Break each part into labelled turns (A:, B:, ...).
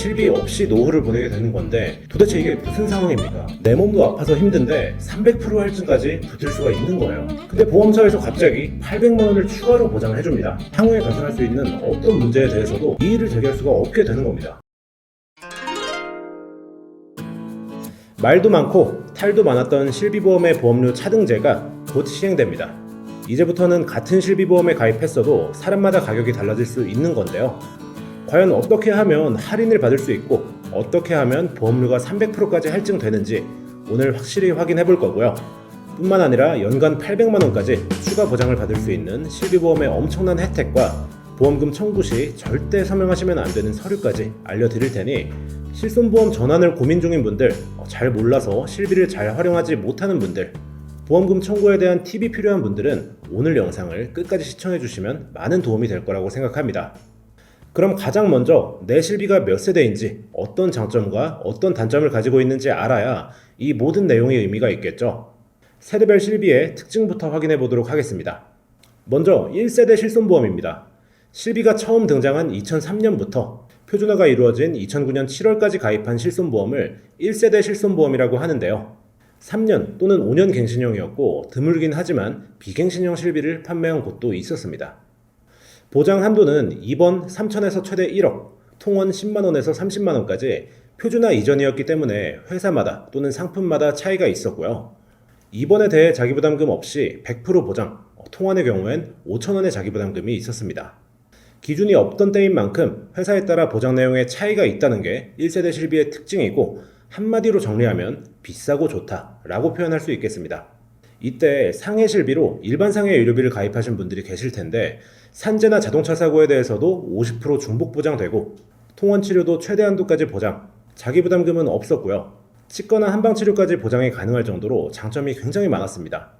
A: 실비 없이 노후를 보내게 되는 건데 도대체 이게 무슨 상황입니까? 내 몸도 아파서 힘든데 300% 할증까지 붙을 수가 있는 거예요. 근데 보험사에서 갑자기 800만 원을 추가로 보장을 해줍니다. 향후에 발생할 수 있는 어떤 문제에 대해서도 이의를 제기할 수가 없게 되는 겁니다. 말도 많고 탈도 많았던 실비보험의 보험료 차등제가 곧 시행됩니다. 이제부터는 같은 실비보험에 가입했어도 사람마다 가격이 달라질 수 있는 건데요. 과연 어떻게 하면 할인을 받을 수 있고 어떻게 하면 보험료가 300%까지 할증되는지 오늘 확실히 확인해 볼 거고요. 뿐만 아니라 연간 800만 원까지 추가 보장을 받을 수 있는 실비보험의 엄청난 혜택과 보험금 청구 시 절대 서명하시면 안 되는 서류까지 알려드릴 테니 실손보험 전환을 고민 중인 분들, 잘 몰라서 실비를 잘 활용하지 못하는 분들, 보험금 청구에 대한 팁이 필요한 분들은 오늘 영상을 끝까지 시청해 주시면 많은 도움이 될 거라고 생각합니다. 그럼 가장 먼저 내 실비가 몇 세대인지, 어떤 장점과 어떤 단점을 가지고 있는지 알아야 이 모든 내용이 의미가 있겠죠. 세대별 실비의 특징부터 확인해 보도록 하겠습니다. 먼저 1세대 실손보험입니다. 실비가 처음 등장한 2003년부터 표준화가 이루어진 2009년 7월까지 가입한 실손보험을 1세대 실손보험이라고 하는데요. 3년 또는 5년 갱신형이었고 드물긴 하지만 비갱신형 실비를 판매한 곳도 있었습니다. 보장 한도는 입원 3천에서 최대 1억, 통원 10만원에서 30만원까지 표준화 이전이었기 때문에 회사마다 또는 상품마다 차이가 있었고요. 입원에 대해 자기부담금 없이 100% 보장, 통원의 경우엔 5천원의 자기부담금이 있었습니다. 기준이 없던 때인 만큼 회사에 따라 보장 내용에 차이가 있다는 게 1세대 실비의 특징이고 한마디로 정리하면 비싸고 좋다 라고 표현할 수 있겠습니다. 이때 상해 실비로 일반 상해 의료비를 가입하신 분들이 계실 텐데 산재나 자동차 사고에 대해서도 50% 중복 보장되고 통원 치료도 최대 한도까지 보장, 자기부담금은 없었고요. 치과나 한방치료까지 보장이 가능할 정도로 장점이 굉장히 많았습니다.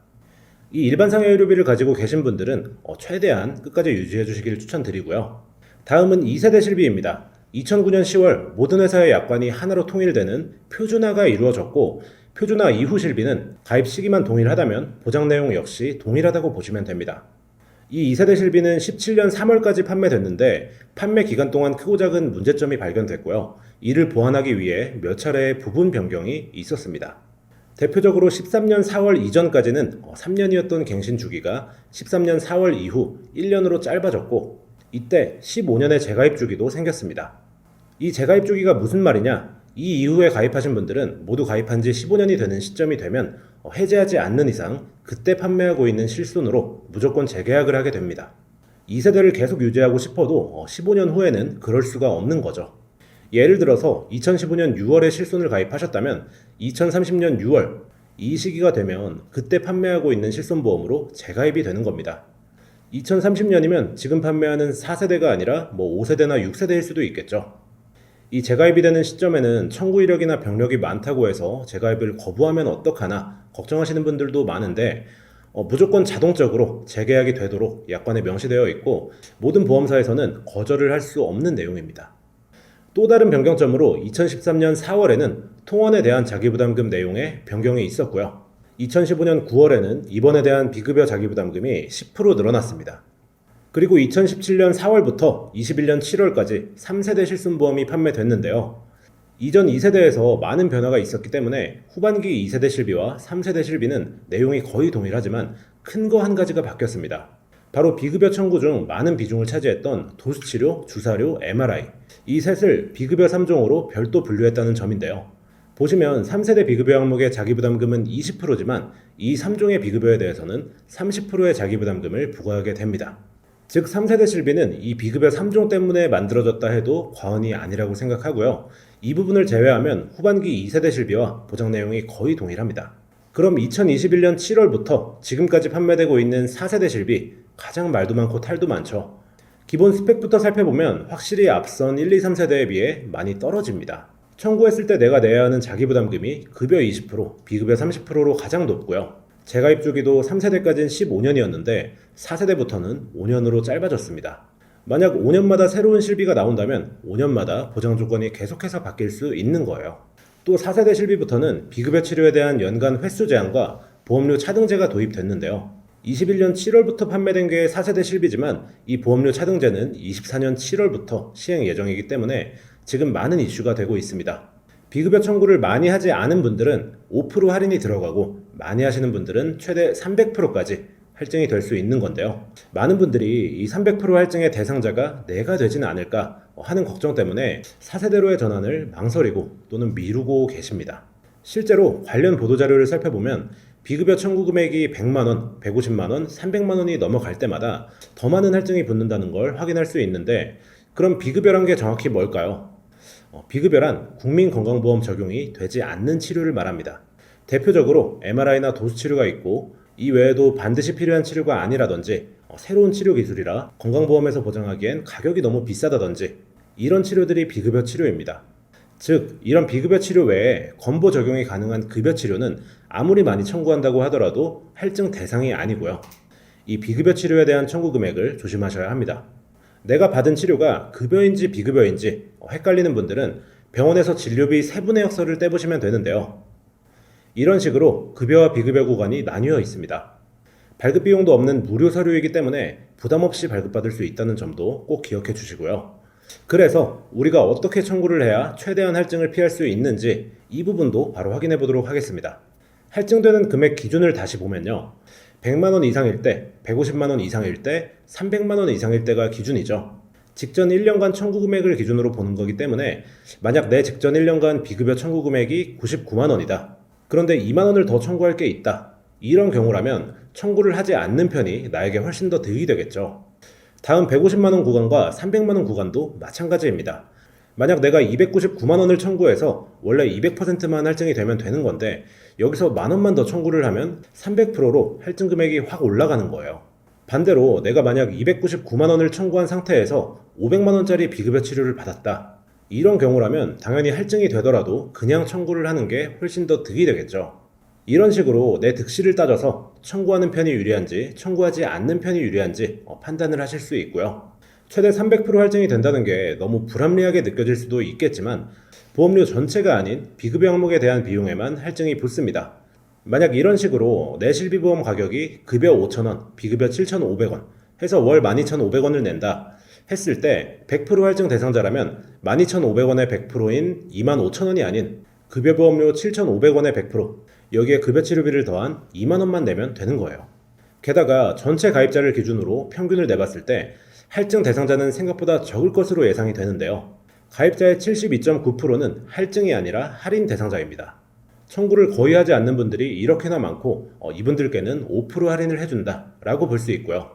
A: 이 일반 상해 의료비를 가지고 계신 분들은 최대한 끝까지 유지해 주시길 추천드리고요. 다음은 2세대 실비입니다. 2009년 10월 모든 회사의 약관이 하나로 통일되는 표준화가 이루어졌고 표준화 이후 실비는 가입 시기만 동일하다면 보장 내용 역시 동일하다고 보시면 됩니다. 이 2세대 실비는 17년 3월까지 판매됐는데 판매 기간 동안 크고 작은 문제점이 발견됐고요. 이를 보완하기 위해 몇 차례의 부분 변경이 있었습니다. 대표적으로 13년 4월 이전까지는 3년이었던 갱신 주기가 13년 4월 이후 1년으로 짧아졌고 이때 15년의 재가입 주기도 생겼습니다. 이 재가입 주기가 무슨 말이냐? 이 이후에 가입하신 분들은 모두 가입한 지 15년이 되는 시점이 되면 해지하지 않는 이상 그때 판매하고 있는 실손으로 무조건 재계약을 하게 됩니다. 2세대를 계속 유지하고 싶어도 15년 후에는 그럴 수가 없는 거죠. 예를 들어서 2015년 6월에 실손을 가입하셨다면 2030년 6월 이 시기가 되면 그때 판매하고 있는 실손보험으로 재가입이 되는 겁니다. 2030년이면 지금 판매하는 4세대가 아니라 5세대나 6세대일 수도 있겠죠. 이 재가입이 되는 시점에는 청구 이력이나 병력이 많다고 해서 재가입을 거부하면 어떡하나 걱정하시는 분들도 많은데 무조건 자동적으로 재계약이 되도록 약관에 명시되어 있고 모든 보험사에서는 거절을 할 수 없는 내용입니다. 또 다른 변경점으로 2013년 4월에는 통원에 대한 자기부담금 내용에 변경이 있었고요. 2015년 9월에는 입원에 대한 비급여 자기부담금이 10% 늘어났습니다. 그리고 2017년 4월부터 21년 7월까지 3세대 실손보험이 판매됐는데요. 이전 2세대에서 많은 변화가 있었기 때문에 후반기 2세대 실비와 3세대 실비는 내용이 거의 동일하지만 큰 거 한 가지가 바뀌었습니다. 바로 비급여 청구 중 많은 비중을 차지했던 도수치료, 주사료, MRI 이 셋을 비급여 3종으로 별도 분류했다는 점인데요. 보시면 3세대 비급여 항목의 자기부담금은 20%지만 이 3종의 비급여에 대해서는 30%의 자기부담금을 부과하게 됩니다. 즉 3세대 실비는 이 비급여 3종 때문에 만들어졌다 해도 과언이 아니라고 생각하고요. 이 부분을 제외하면 후반기 2세대 실비와 보장 내용이 거의 동일합니다. 그럼 2021년 7월부터 지금까지 판매되고 있는 4세대 실비 가장 말도 많고 탈도 많죠. 기본 스펙부터 살펴보면 확실히 앞선 1, 2, 3세대에 비해 많이 떨어집니다. 청구했을 때 내가 내야 하는 자기부담금이 급여 20%, 비급여 30%로 가장 높고요. 재가입 주기도 3세대까지는 15년이었는데 4세대부터는 5년으로 짧아졌습니다. 만약 5년마다 새로운 실비가 나온다면 5년마다 보장 조건이 계속해서 바뀔 수 있는 거예요. 또 4세대 실비부터는 비급여 치료에 대한 연간 횟수 제한과 보험료 차등제가 도입됐는데요. 21년 7월부터 판매된 게 4세대 실비지만 이 보험료 차등제는 24년 7월부터 시행 예정이기 때문에 지금 많은 이슈가 되고 있습니다. 비급여 청구를 많이 하지 않은 분들은 5% 할인이 들어가고 많이 하시는 분들은 최대 300%까지 할증이 될 수 있는 건데요. 많은 분들이 이 300% 할증의 대상자가 내가 되지는 않을까 하는 걱정 때문에 4세대로의 전환을 망설이고 또는 미루고 계십니다. 실제로 관련 보도자료를 살펴보면 비급여 청구 금액이 100만원, 150만원, 300만원이 넘어갈 때마다 더 많은 할증이 붙는다는 걸 확인할 수 있는데, 그럼 비급여란 게 정확히 뭘까요? 비급여란 국민건강보험 적용이 되지 않는 치료를 말합니다. 대표적으로 MRI나 도수 치료가 있고, 이 외에도 반드시 필요한 치료가 아니라든지 새로운 치료 기술이라 건강보험에서 보장하기엔 가격이 너무 비싸다든지 이런 치료들이 비급여 치료입니다. 즉, 이런 비급여 치료 외에 건보 적용이 가능한 급여 치료는 아무리 많이 청구한다고 하더라도 할증 대상이 아니고요. 이 비급여 치료에 대한 청구 금액을 조심하셔야 합니다. 내가 받은 치료가 급여인지 비급여인지 헷갈리는 분들은 병원에서 진료비 세분의 역서를 떼보시면 되는데요. 이런 식으로 급여와 비급여 구간이 나뉘어 있습니다. 발급 비용도 없는 무료 서류이기 때문에 부담 없이 발급받을 수 있다는 점도 꼭 기억해 주시고요. 그래서 우리가 어떻게 청구를 해야 최대한 할증을 피할 수 있는지 이 부분도 바로 확인해 보도록 하겠습니다. 할증되는 금액 기준을 다시 보면요. 100만원 이상일 때, 150만원 이상일 때, 300만원 이상일 때가 기준이죠. 직전 1년간 청구 금액을 기준으로 보는 거기 때문에 만약 내 직전 1년간 비급여 청구 금액이 99만원이다. 그런데 2만원을 더 청구할 게 있다. 이런 경우라면 청구를 하지 않는 편이 나에게 훨씬 더 득이 되겠죠. 다음 150만원 구간과 300만원 구간도 마찬가지입니다. 만약 내가 299만원을 청구해서 원래 200%만 할증이 되면 되는 건데 여기서 만원만 더 청구를 하면 300%로 할증 금액이 확 올라가는 거예요. 반대로 내가 만약 299만원을 청구한 상태에서 500만원짜리 비급여 치료를 받았다. 이런 경우라면 당연히 할증이 되더라도 그냥 청구를 하는 게 훨씬 더 득이 되겠죠. 이런 식으로 내 득실을 따져서 청구하는 편이 유리한지 청구하지 않는 편이 유리한지 판단을 하실 수 있고요. 최대 300% 할증이 된다는 게 너무 불합리하게 느껴질 수도 있겠지만 보험료 전체가 아닌 비급여 항목에 대한 비용에만 할증이 붙습니다. 만약 이런 식으로 내 실비보험 가격이 급여 5,000원, 비급여 7,500원 해서 월 12,500원을 낸다 했을 때 100% 할증 대상자라면 12,500원의 100%인 25,000원이 아닌 급여보험료 7,500원의 100%, 여기에 급여치료비를 더한 2만원만 내면 되는 거예요. 게다가 전체 가입자를 기준으로 평균을 내봤을 때 할증 대상자는 생각보다 적을 것으로 예상이 되는데요. 가입자의 72.9%는 할증이 아니라 할인 대상자입니다. 청구를 거의 하지 않는 분들이 이렇게나 많고 이분들께는 5% 할인을 해준다 라고 볼 수 있고요.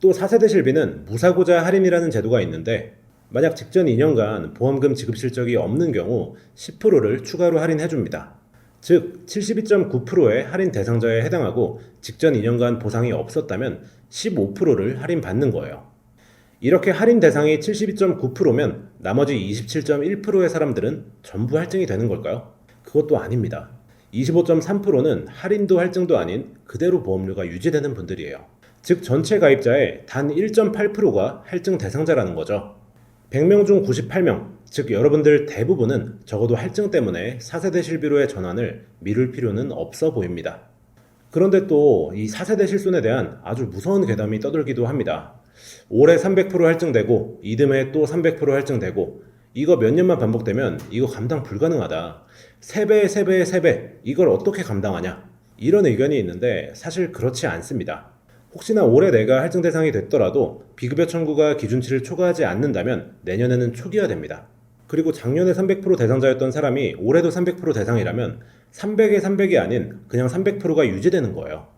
A: 또 4세대 실비는 무사고자 할인이라는 제도가 있는데 만약 직전 2년간 보험금 지급 실적이 없는 경우 10%를 추가로 할인해줍니다. 즉 72.9%의 할인 대상자에 해당하고 직전 2년간 보상이 없었다면 15%를 할인받는 거예요. 이렇게 할인 대상이 72.9%면 나머지 27.1%의 사람들은 전부 할증이 되는 걸까요? 그것도 아닙니다. 25.3%는 할인도 할증도 아닌 그대로 보험료가 유지되는 분들이에요. 즉 전체 가입자의 단 1.8%가 할증 대상자라는 거죠. 100명 중 98명, 즉 여러분들 대부분은 적어도 할증 때문에 4세대 실비로의 전환을 미룰 필요는 없어 보입니다. 그런데 또 이 4세대 실손에 대한 아주 무서운 괴담이 떠돌기도 합니다. 올해 300% 할증되고 이듬해 또 300% 할증되고 이거 몇 년만 반복되면 이거 감당 불가능하다. 3배, 3배, 3배 이걸 어떻게 감당하냐? 이런 의견이 있는데 사실 그렇지 않습니다. 혹시나 올해 내가 할증 대상이 됐더라도 비급여 청구가 기준치를 초과하지 않는다면 내년에는 초기화됩니다. 그리고 작년에 300% 대상자였던 사람이 올해도 300% 대상이라면 300에 300이 아닌 그냥 300%가 유지되는 거예요.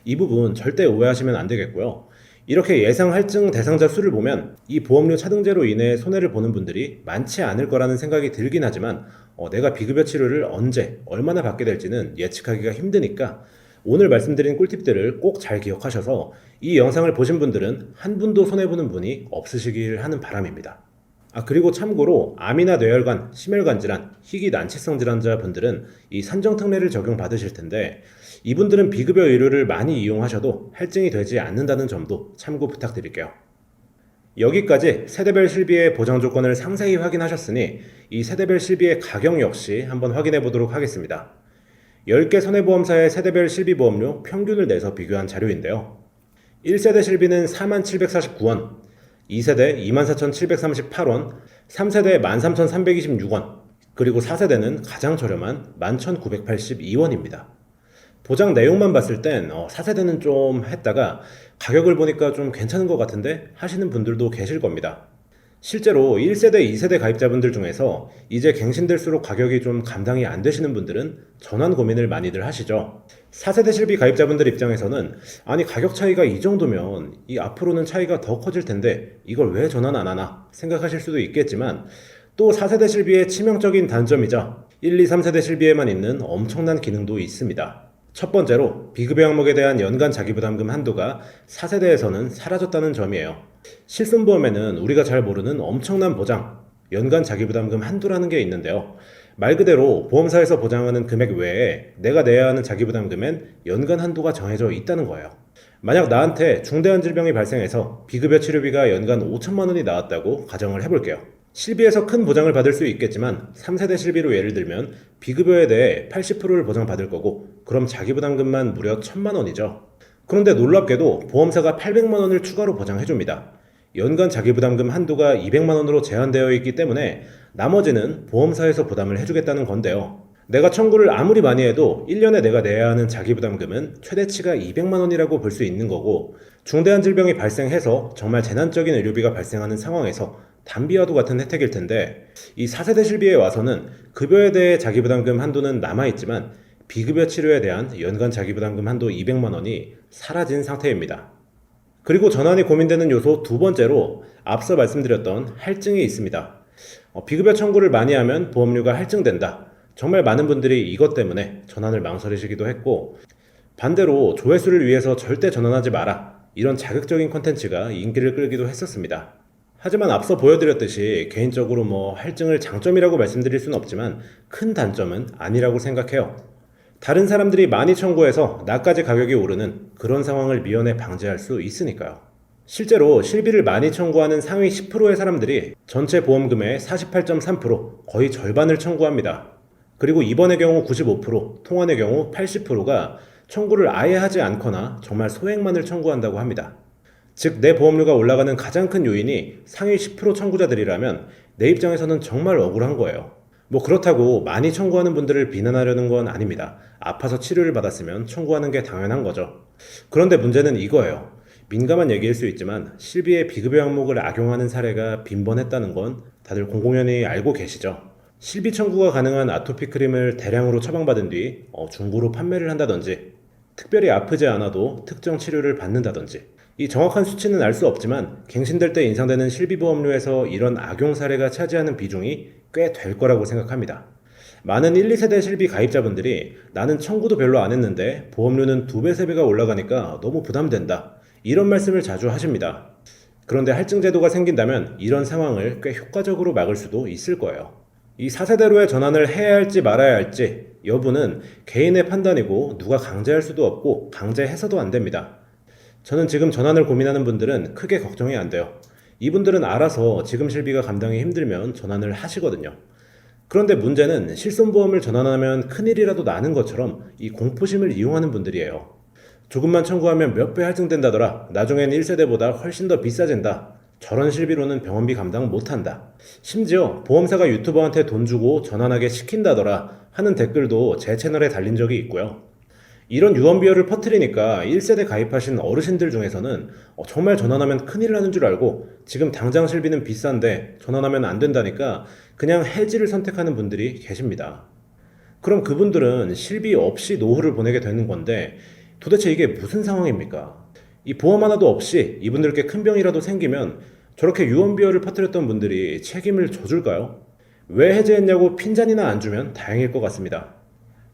A: 이 부분 절대 오해하시면 안 되겠고요. 이렇게 예상 할증 대상자 수를 보면 이 보험료 차등제로 인해 손해를 보는 분들이 많지 않을 거라는 생각이 들긴 하지만 내가 비급여 치료를 언제 얼마나 받게 될지는 예측하기가 힘드니까 오늘 말씀드린 꿀팁들을 꼭 잘 기억하셔서 이 영상을 보신 분들은 한 분도 손해보는 분이 없으시길 하는 바람입니다. 그리고 참고로 암이나 뇌혈관, 심혈관 질환, 희귀 난치성 질환자 분들은 이 산정특례를 적용받으실 텐데 이분들은 비급여 의료를 많이 이용하셔도 할증이 되지 않는다는 점도 참고 부탁드릴게요. 여기까지 세대별 실비의 보장 조건을 상세히 확인하셨으니 이 세대별 실비의 가격 역시 한번 확인해 보도록 하겠습니다. 10개 손해보험사의 세대별 실비보험료 평균을 내서 비교한 자료인데요. 1세대 실비는 4749원, 2세대 24,738원, 3세대 13,326원, 그리고 4세대는 가장 저렴한 11,982원입니다. 보장 내용만 봤을 땐 4세대는 좀 했다가 가격을 보니까 좀 괜찮은 것 같은데 하시는 분들도 계실 겁니다. 실제로 1세대, 2세대 가입자분들 중에서 이제 갱신될수록 가격이 좀 감당이 안 되시는 분들은 전환 고민을 많이들 하시죠. 4세대 실비 가입자분들 입장에서는 아니 가격 차이가 이 정도면 이 앞으로는 차이가 더 커질 텐데 이걸 왜 전환 안 하나 생각하실 수도 있겠지만 또 4세대 실비의 치명적인 단점이자 1, 2, 3세대 실비에만 있는 엄청난 기능도 있습니다. 첫 번째로 비급여 항목에 대한 연간 자기부담금 한도가 4세대에서는 사라졌다는 점이에요. 실손보험에는 우리가 잘 모르는 엄청난 보장, 연간 자기부담금 한도라는 게 있는데요. 말 그대로 보험사에서 보장하는 금액 외에 내가 내야 하는 자기부담금엔 연간 한도가 정해져 있다는 거예요. 만약 나한테 중대한 질병이 발생해서 비급여 치료비가 연간 5천만 원이 나왔다고 가정을 해볼게요. 실비에서 큰 보장을 받을 수 있겠지만 3세대 실비로 예를 들면 비급여에 대해 80%를 보장받을 거고 그럼 자기부담금만 무려 1,000만 원이죠. 그런데 놀랍게도 보험사가 800만 원을 추가로 보장해줍니다. 연간 자기부담금 한도가 200만 원으로 제한되어 있기 때문에 나머지는 보험사에서 부담을 해주겠다는 건데요. 내가 청구를 아무리 많이 해도 1년에 내가 내야 하는 자기부담금은 최대치가 200만 원이라고 볼 수 있는 거고 중대한 질병이 발생해서 정말 재난적인 의료비가 발생하는 상황에서 담비와도 같은 혜택일 텐데 이 4세대 실비에 와서는 급여에 대해 자기부담금 한도는 남아있지만 비급여 치료에 대한 연간 자기부담금 한도 200만 원이 사라진 상태입니다. 그리고 전환이 고민되는 요소 두 번째로 앞서 말씀드렸던 할증이 있습니다. 비급여 청구를 많이 하면 보험료가 할증된다. 정말 많은 분들이 이것 때문에 전환을 망설이시기도 했고 반대로 조회수를 위해서 절대 전환하지 마라. 이런 자극적인 콘텐츠가 인기를 끌기도 했었습니다. 하지만 앞서 보여드렸듯이 개인적으로 할증을 장점이라고 말씀드릴 수는 없지만 큰 단점은 아니라고 생각해요. 다른 사람들이 많이 청구해서 나까지 가격이 오르는 그런 상황을 미연에 방지할 수 있으니까요. 실제로 실비를 많이 청구하는 상위 10%의 사람들이 전체 보험금의 48.3%, 거의 절반을 청구합니다. 그리고 입원의 경우 95%, 통원의 경우 80%가 청구를 아예 하지 않거나 정말 소액만을 청구한다고 합니다. 즉 내 보험료가 올라가는 가장 큰 요인이 상위 10% 청구자들이라면 내 입장에서는 정말 억울한 거예요. 그렇다고 많이 청구하는 분들을 비난하려는 건 아닙니다. 아파서 치료를 받았으면 청구하는 게 당연한 거죠. 그런데 문제는 이거예요. 민감한 얘기일 수 있지만 실비의 비급여 항목을 악용하는 사례가 빈번했다는 건 다들 공공연히 알고 계시죠. 실비 청구가 가능한 아토피 크림을 대량으로 처방받은 뒤 중고로 판매를 한다든지 특별히 아프지 않아도 특정 치료를 받는다든지 이 정확한 수치는 알 수 없지만 갱신될 때 인상되는 실비보험료에서 이런 악용 사례가 차지하는 비중이 꽤 될 거라고 생각합니다. 많은 1, 2세대 실비 가입자분들이 나는 청구도 별로 안 했는데 보험료는 2배, 3배가 올라가니까 너무 부담된다. 이런 말씀을 자주 하십니다. 그런데 할증 제도가 생긴다면 이런 상황을 꽤 효과적으로 막을 수도 있을 거예요. 이 4세대로의 전환을 해야 할지 말아야 할지 여부는 개인의 판단이고 누가 강제할 수도 없고 강제해서도 안 됩니다. 저는 지금 전환을 고민하는 분들은 크게 걱정이 안 돼요. 이분들은 알아서 지금 실비가 감당이 힘들면 전환을 하시거든요. 그런데 문제는 실손보험을 전환하면 큰일이라도 나는 것처럼 이 공포심을 이용하는 분들이에요. 조금만 청구하면 몇 배 할증된다더라. 나중엔 1세대보다 훨씬 더 비싸진다. 저런 실비로는 병원비 감당 못한다. 심지어 보험사가 유튜버한테 돈 주고 전환하게 시킨다더라 하는 댓글도 제 채널에 달린 적이 있고요. 이런 유언비어를 퍼뜨리니까 1세대 가입하신 어르신들 중에서는 정말 전환하면 큰일 나는 줄 알고 지금 당장 실비는 비싼데 전환하면 안 된다니까 그냥 해지를 선택하는 분들이 계십니다. 그럼 그분들은 실비 없이 노후를 보내게 되는 건데 도대체 이게 무슨 상황입니까? 이 보험 하나도 없이 이분들께 큰 병이라도 생기면 저렇게 유언비어를 퍼뜨렸던 분들이 책임을 져줄까요? 왜 해지했냐고 핀잔이나 안 주면 다행일 것 같습니다.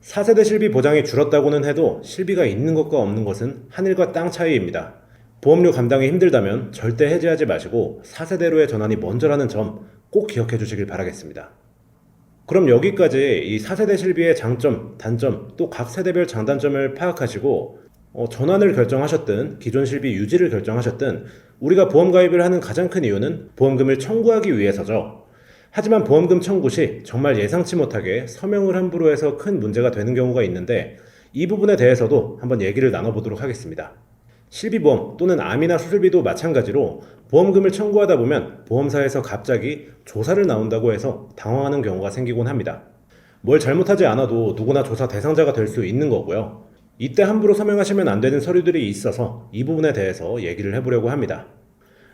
A: 4세대 실비 보장이 줄었다고는 해도 실비가 있는 것과 없는 것은 하늘과 땅 차이입니다. 보험료 감당이 힘들다면 절대 해지하지 마시고 4세대로의 전환이 먼저라는 점 꼭 기억해 주시길 바라겠습니다. 그럼 여기까지 이 4세대 실비의 장점, 단점, 또 각 세대별 장단점을 파악하시고 전환을 결정하셨든 기존 실비 유지를 결정하셨든 우리가 보험 가입을 하는 가장 큰 이유는 보험금을 청구하기 위해서죠. 하지만 보험금 청구 시 정말 예상치 못하게 서명을 함부로 해서 큰 문제가 되는 경우가 있는데 이 부분에 대해서도 한번 얘기를 나눠보도록 하겠습니다. 실비보험 또는 암이나 수술비도 마찬가지로 보험금을 청구하다 보면 보험사에서 갑자기 조사를 나온다고 해서 당황하는 경우가 생기곤 합니다. 뭘 잘못하지 않아도 누구나 조사 대상자가 될 수 있는 거고요. 이때 함부로 서명하시면 안 되는 서류들이 있어서 이 부분에 대해서 얘기를 해보려고 합니다.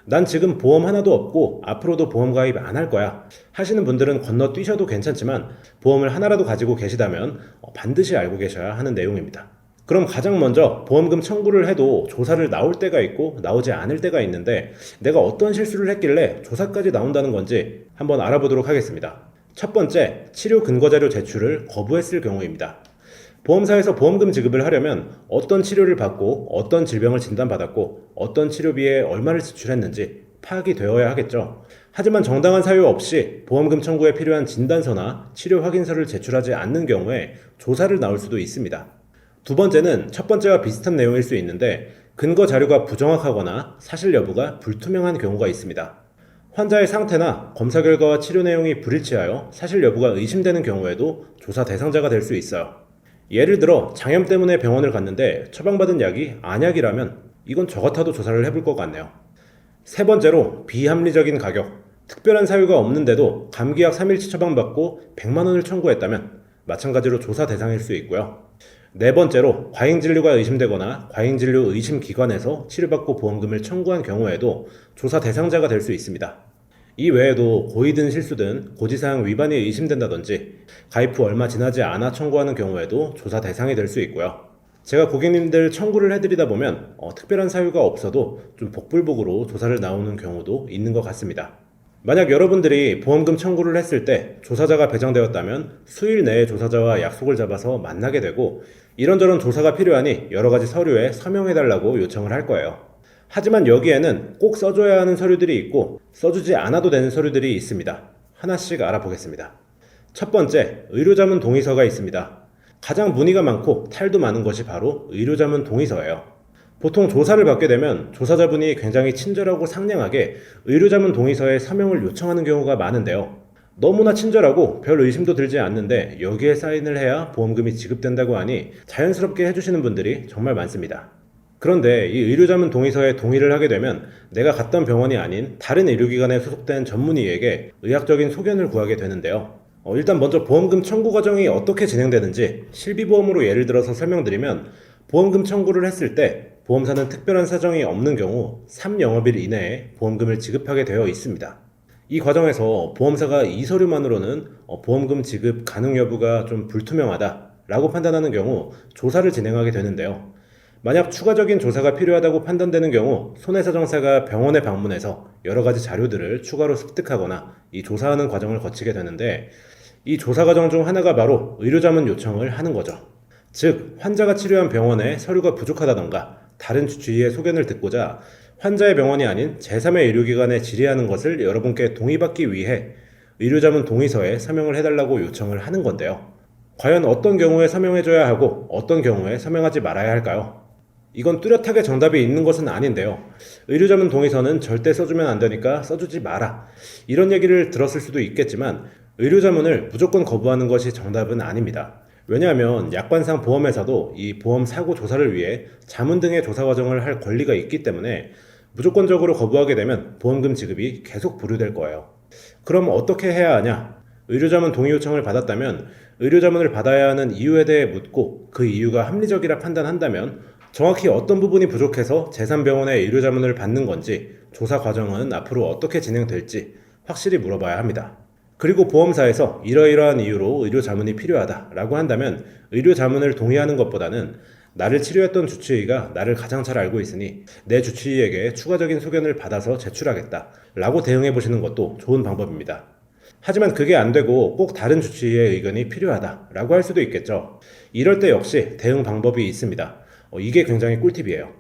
A: 난 지금 보험 하나도 없고 앞으로도 보험 가입 안 할 거야 하시는 분들은 건너뛰셔도 괜찮지만 보험을 하나라도 가지고 계시다면 반드시 알고 계셔야 하는 내용입니다. 그럼 가장 먼저 보험금 청구를 해도 조사를 나올 때가 있고 나오지 않을 때가 있는데 내가 어떤 실수를 했길래 조사까지 나온다는 건지 한번 알아보도록 하겠습니다. 첫 번째, 치료 근거자료 제출을 거부했을 경우입니다. 보험사에서 보험금 지급을 하려면 어떤 치료를 받고 어떤 질병을 진단받았고 어떤 치료비에 얼마를 지출했는지 파악이 되어야 하겠죠. 하지만 정당한 사유 없이 보험금 청구에 필요한 진단서나 치료 확인서를 제출하지 않는 경우에 조사를 나올 수도 있습니다. 두 번째는 첫 번째와 비슷한 내용일 수 있는데 근거 자료가 부정확하거나 사실 여부가 불투명한 경우가 있습니다. 환자의 상태나 검사 결과와 치료 내용이 불일치하여 사실 여부가 의심되는 경우에도 조사 대상자가 될 수 있어요. 예를 들어 장염 때문에 병원을 갔는데 처방받은 약이 안약이라면 이건 저 같아도 조사를 해볼 것 같네요. 세 번째로 비합리적인 가격, 특별한 사유가 없는데도 감기약 3일치 처방받고 100만 원을 청구했다면 마찬가지로 조사 대상일 수 있고요. 네 번째로 과잉진료가 의심되거나 과잉진료 의심기관에서 치료받고 보험금을 청구한 경우에도 조사 대상자가 될 수 있습니다. 이 외에도 고의든 실수든 고지사항 위반이 의심된다든지 가입 후 얼마 지나지 않아 청구하는 경우에도 조사 대상이 될 수 있고요. 제가 고객님들 청구를 해드리다 보면 특별한 사유가 없어도 좀 복불복으로 조사를 나오는 경우도 있는 것 같습니다. 만약 여러분들이 보험금 청구를 했을 때 조사자가 배정되었다면 수일 내에 조사자와 약속을 잡아서 만나게 되고 이런저런 조사가 필요하니 여러가지 서류에 서명해달라고 요청을 할 거예요. 하지만 여기에는 꼭 써줘야 하는 서류들이 있고 써주지 않아도 되는 서류들이 있습니다. 하나씩 알아보겠습니다. 첫 번째, 의료자문 동의서가 있습니다. 가장 문의가 많고 탈도 많은 것이 바로 의료자문 동의서예요. 보통 조사를 받게 되면 조사자분이 굉장히 친절하고 상냥하게 의료자문 동의서에 서명을 요청하는 경우가 많은데요. 너무나 친절하고 별 의심도 들지 않는데 여기에 사인을 해야 보험금이 지급된다고 하니 자연스럽게 해주시는 분들이 정말 많습니다. 그런데 이 의료자문 동의서에 동의를 하게 되면 내가 갔던 병원이 아닌 다른 의료기관에 소속된 전문의에게 의학적인 소견을 구하게 되는데요. 일단 먼저 보험금 청구 과정이 어떻게 진행되는지 실비보험으로 예를 들어서 설명드리면 보험금 청구를 했을 때 보험사는 특별한 사정이 없는 경우 3영업일 이내에 보험금을 지급하게 되어 있습니다. 이 과정에서 보험사가 이 서류만으로는 보험금 지급 가능 여부가 좀 불투명하다 라고 판단하는 경우 조사를 진행하게 되는데요. 만약 추가적인 조사가 필요하다고 판단되는 경우 손해사정사가 병원에 방문해서 여러가지 자료들을 추가로 습득하거나 이 조사하는 과정을 거치게 되는데 이 조사 과정 중 하나가 바로 의료자문 요청을 하는 거죠. 즉 환자가 치료한 병원에 서류가 부족하다던가 다른 주치의의 소견을 듣고자 환자의 병원이 아닌 제3의 의료기관에 질의하는 것을 여러분께 동의받기 위해 의료자문 동의서에 서명을 해달라고 요청을 하는 건데요. 과연 어떤 경우에 서명해줘야 하고 어떤 경우에 서명하지 말아야 할까요? 이건 뚜렷하게 정답이 있는 것은 아닌데요. 의료자문 동의서는 절대 써주면 안 되니까 써주지 마라. 이런 얘기를 들었을 수도 있겠지만 의료자문을 무조건 거부하는 것이 정답은 아닙니다. 왜냐하면 약관상 보험회사도 이 보험 사고 조사를 위해 자문 등의 조사 과정을 할 권리가 있기 때문에 무조건적으로 거부하게 되면 보험금 지급이 계속 보류될 거예요. 그럼 어떻게 해야 하냐? 의료자문 동의 요청을 받았다면 의료자문을 받아야 하는 이유에 대해 묻고 그 이유가 합리적이라 판단한다면 정확히 어떤 부분이 부족해서 제3병원의 의료자문을 받는 건지 조사 과정은 앞으로 어떻게 진행될지 확실히 물어봐야 합니다. 그리고 보험사에서 이러이러한 이유로 의료자문이 필요하다라고 한다면 의료자문을 동의하는 것보다는 나를 치료했던 주치의가 나를 가장 잘 알고 있으니 내 주치의에게 추가적인 소견을 받아서 제출하겠다 라고 대응해 보시는 것도 좋은 방법입니다. 하지만 그게 안 되고 꼭 다른 주치의의 의견이 필요하다 라고 할 수도 있겠죠. 이럴 때 역시 대응 방법이 있습니다. 이게 굉장히 꿀팁이에요.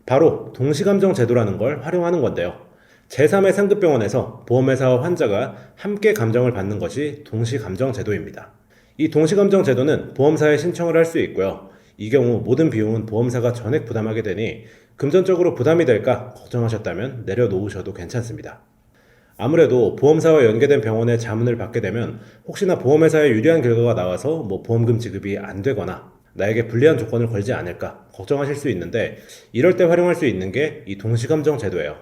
A: 바로 동시감정 제도라는 걸 활용하는 건데요. 제3의 상급병원에서 보험회사와 환자가 함께 감정을 받는 것이 동시감정 제도입니다. 이 동시감정 제도는 보험사에 신청을 할 수 있고요. 이 경우 모든 비용은 보험사가 전액 부담하게 되니 금전적으로 부담이 될까 걱정하셨다면 내려놓으셔도 괜찮습니다. 아무래도 보험사와 연계된 병원에 자문을 받게 되면 혹시나 보험회사에 유리한 결과가 나와서 보험금 지급이 안 되거나 나에게 불리한 조건을 걸지 않을까 걱정하실 수 있는데 이럴 때 활용할 수 있는 게 이 동시감정 제도예요.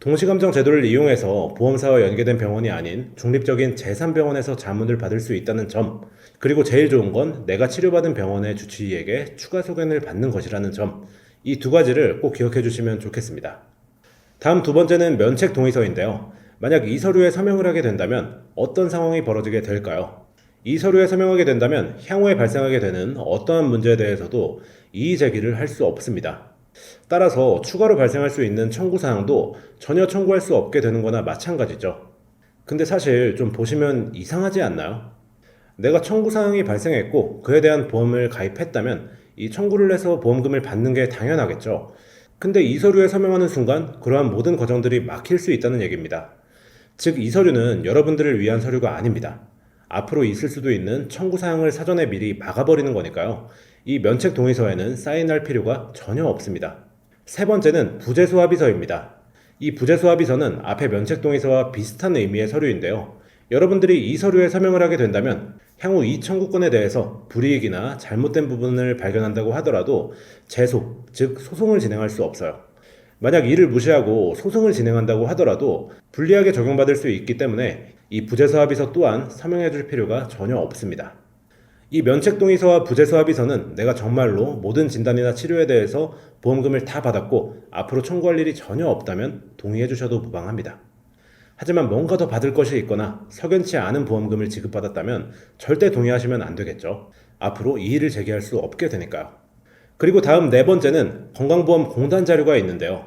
A: 동시감정 제도를 이용해서 보험사와 연계된 병원이 아닌 중립적인 제3병원에서 자문을 받을 수 있다는 점, 그리고 제일 좋은 건 내가 치료받은 병원의 주치의에게 추가 소견을 받는 것이라는 점, 이 두 가지를 꼭 기억해 주시면 좋겠습니다. 다음 두 번째는 면책 동의서인데요. 만약 이 서류에 서명을 하게 된다면 어떤 상황이 벌어지게 될까요? 이 서류에 서명하게 된다면 향후에 발생하게 되는 어떠한 문제에 대해서도 이의 제기를 할 수 없습니다. 따라서 추가로 발생할 수 있는 청구사항도 전혀 청구할 수 없게 되는 거나 마찬가지죠. 근데 사실 좀 보시면 이상하지 않나요? 내가 청구사항이 발생했고 그에 대한 보험을 가입했다면 이 청구를 해서 보험금을 받는 게 당연하겠죠. 근데 이 서류에 서명하는 순간 그러한 모든 과정들이 막힐 수 있다는 얘기입니다. 즉, 이 서류는 여러분들을 위한 서류가 아닙니다. 앞으로 있을 수도 있는 청구사항을 사전에 미리 막아버리는 거니까요. 이 면책 동의서에는 사인할 필요가 전혀 없습니다. 세 번째는 부재소합의서입니다. 이 부재소합의서는 앞의 면책 동의서와 비슷한 의미의 서류인데요. 여러분들이 이 서류에 서명을 하게 된다면 향후 이 청구권에 대해서 불이익이나 잘못된 부분을 발견한다고 하더라도 제소, 즉 소송을 진행할 수 없어요. 만약 이를 무시하고 소송을 진행한다고 하더라도 불리하게 적용받을 수 있기 때문에 이 부재소합의서 또한 서명해 줄 필요가 전혀 없습니다. 이 면책동의서와 부재소합의서는 내가 정말로 모든 진단이나 치료에 대해서 보험금을 다 받았고 앞으로 청구할 일이 전혀 없다면 동의해 주셔도 무방합니다. 하지만 뭔가 더 받을 것이 있거나 석연치 않은 보험금을 지급받았다면 절대 동의하시면 안 되겠죠. 앞으로 이의를 제기할 수 없게 되니까요. 그리고 다음 네 번째는 건강보험 공단 자료가 있는데요.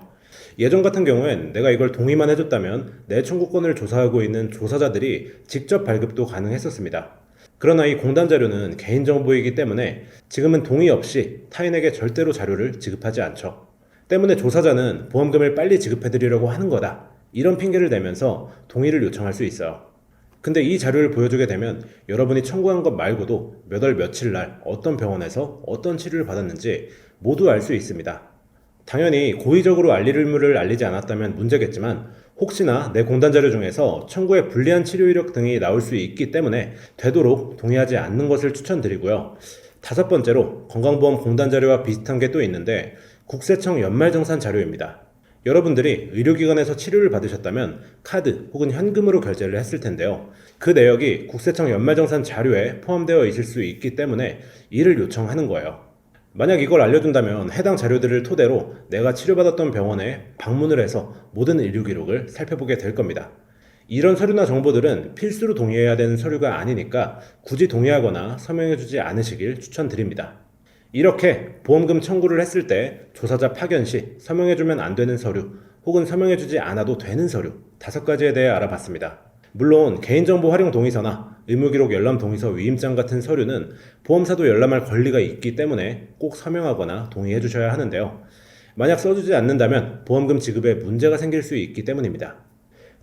A: 예전 같은 경우엔 내가 이걸 동의만 해줬다면 내 청구권을 조사하고 있는 조사자들이 직접 발급도 가능했었습니다. 그러나 이 공단 자료는 개인정보이기 때문에 지금은 동의 없이 타인에게 절대로 자료를 지급하지 않죠. 때문에 조사자는 보험금을 빨리 지급해드리려고 하는 거다, 이런 핑계를 대면서 동의를 요청할 수 있어요. 근데 이 자료를 보여주게 되면 여러분이 청구한 것 말고도 몇 월 며칠 날 어떤 병원에서 어떤 치료를 받았는지 모두 알 수 있습니다. 당연히 고의적으로 알릴 의무를 알리지 않았다면 문제겠지만 혹시나 내 공단 자료 중에서 청구에 불리한 치료 이력 등이 나올 수 있기 때문에 되도록 동의하지 않는 것을 추천드리고요. 다섯 번째로 건강보험 공단 자료와 비슷한 게 또 있는데 국세청 연말정산 자료입니다. 여러분들이 의료기관에서 치료를 받으셨다면 카드 혹은 현금으로 결제를 했을 텐데요. 그 내역이 국세청 연말정산 자료에 포함되어 있을 수 있기 때문에 이를 요청하는 거예요. 만약 이걸 알려준다면 해당 자료들을 토대로 내가 치료받았던 병원에 방문을 해서 모든 의료 기록을 살펴보게 될 겁니다. 이런 서류나 정보들은 필수로 동의해야 되는 서류가 아니니까 굳이 동의하거나 서명해주지 않으시길 추천드립니다. 이렇게 보험금 청구를 했을 때 조사자 파견 시 서명해주면 안 되는 서류 혹은 서명해주지 않아도 되는 서류 5가지에 대해 알아봤습니다. 물론 개인정보 활용 동의서나 의무기록 열람 동의서 위임장 같은 서류는 보험사도 열람할 권리가 있기 때문에 꼭 서명하거나 동의해 주셔야 하는데요. 만약 써주지 않는다면 보험금 지급에 문제가 생길 수 있기 때문입니다.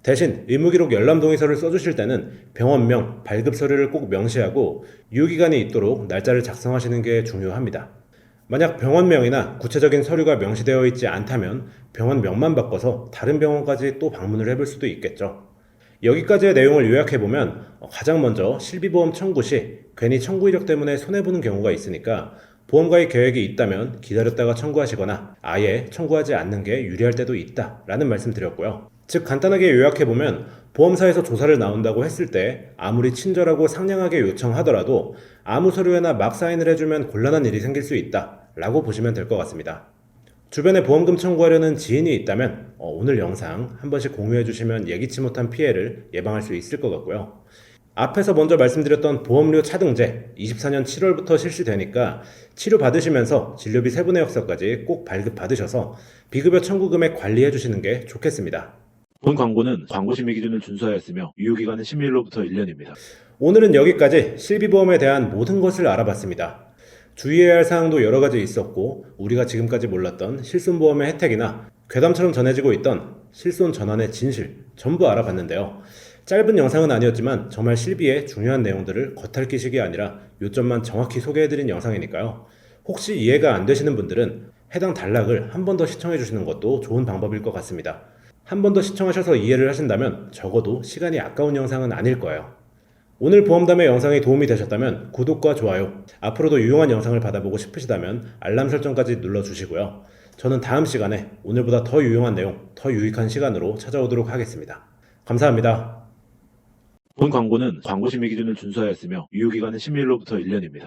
A: 대신 의무기록 열람 동의서를 써주실 때는 병원명, 발급 서류를 꼭 명시하고 유효기간이 있도록 날짜를 작성하시는 게 중요합니다. 만약 병원명이나 구체적인 서류가 명시되어 있지 않다면 병원명만 바꿔서 다른 병원까지 또 방문을 해볼 수도 있겠죠. 여기까지의 내용을 요약해보면 가장 먼저 실비보험 청구 시 괜히 청구 이력 때문에 손해보는 경우가 있으니까 보험가입 계획이 있다면 기다렸다가 청구하시거나 아예 청구하지 않는 게 유리할 때도 있다 라는 말씀 드렸고요. 즉 간단하게 요약해보면 보험사에서 조사를 나온다고 했을 때 아무리 친절하고 상냥하게 요청하더라도 아무 서류에나 막 사인을 해주면 곤란한 일이 생길 수 있다 라고 보시면 될 것 같습니다. 주변에 보험금 청구하려는 지인이 있다면 오늘 영상 한 번씩 공유해 주시면 예기치 못한 피해를 예방할 수 있을 것 같고요. 앞에서 먼저 말씀드렸던 보험료 차등제 24년 7월부터 실시되니까 치료 받으시면서 진료비 세분의 역서까지 꼭 발급 받으셔서 비급여 청구 금액 관리해 주시는 게 좋겠습니다.
B: 본 광고는 광고심의 기준을 준수하였으며 유효기간은 심의일로부터 1년입니다.
A: 오늘은 여기까지 실비보험에 대한 모든 것을 알아봤습니다. 주의해야 할 사항도 여러 가지 있었고 우리가 지금까지 몰랐던 실손보험의 혜택이나 괴담처럼 전해지고 있던 실손 전환의 진실 전부 알아봤는데요. 짧은 영상은 아니었지만 정말 실비의 중요한 내용들을 겉핥기식이 아니라 요점만 정확히 소개해드린 영상이니까요. 혹시 이해가 안 되시는 분들은 해당 단락을 한 번 더 시청해 주시는 것도 좋은 방법일 것 같습니다. 한 번 더 시청하셔서 이해를 하신다면 적어도 시간이 아까운 영상은 아닐 거예요. 오늘 보험담의 영상이 도움이 되셨다면 구독과 좋아요, 앞으로도 유용한 영상을 받아보고 싶으시다면 알람 설정까지 눌러주시고요. 저는 다음 시간에 오늘보다 더 유용한 내용, 더 유익한 시간으로 찾아오도록 하겠습니다. 감사합니다.
B: 본 광고는 광고심의 기준을 준수하였으며 유효기간은 10일로부터 1년입니다.